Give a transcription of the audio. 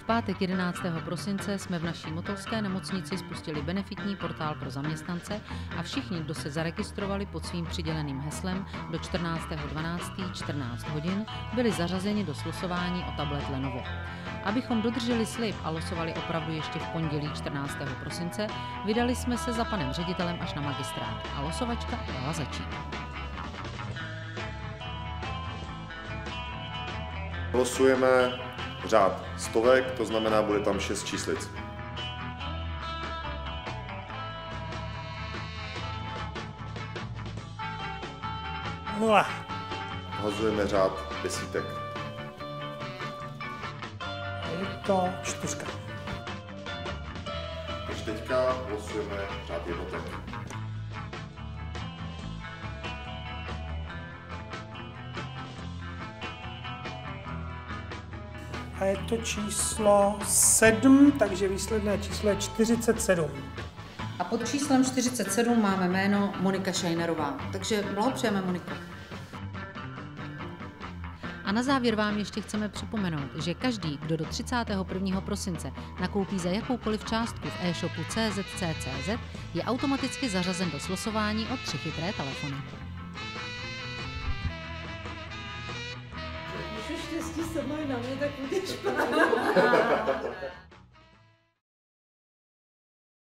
pátek 11. prosince jsme v naší motolské nemocnici spustili benefitní portál pro zaměstnance a všichni, kdo se zaregistrovali pod svým přiděleným heslem do 14.12. 14 hodin, byli zařazeni do slosování o tablet Lenovo. Abychom dodrželi slib a losovali opravdu ještě v pondělí 14. prosince, vydali jsme se za panem ředitelem až na magistrát a losovačka dala začít. Losujeme řád stovek, to znamená, bude tam 6 číslic. Nula. Hazujeme řád desítek. Je to 4. Takže teďka losujeme řád jednotek. A je to číslo 7, takže výsledné číslo je 47. A pod číslem 47 máme jméno Monika Šajnerová, takže blahopřejeme, Moniko. A na závěr vám ještě chceme připomenout, že každý, kdo do 31. prosince nakoupí za jakoukoliv částku v e-shopu CZC.cz, je automaticky zařazen do slosování o 3 chytré telefony. Když už štěstí se mají na mě, tak budeš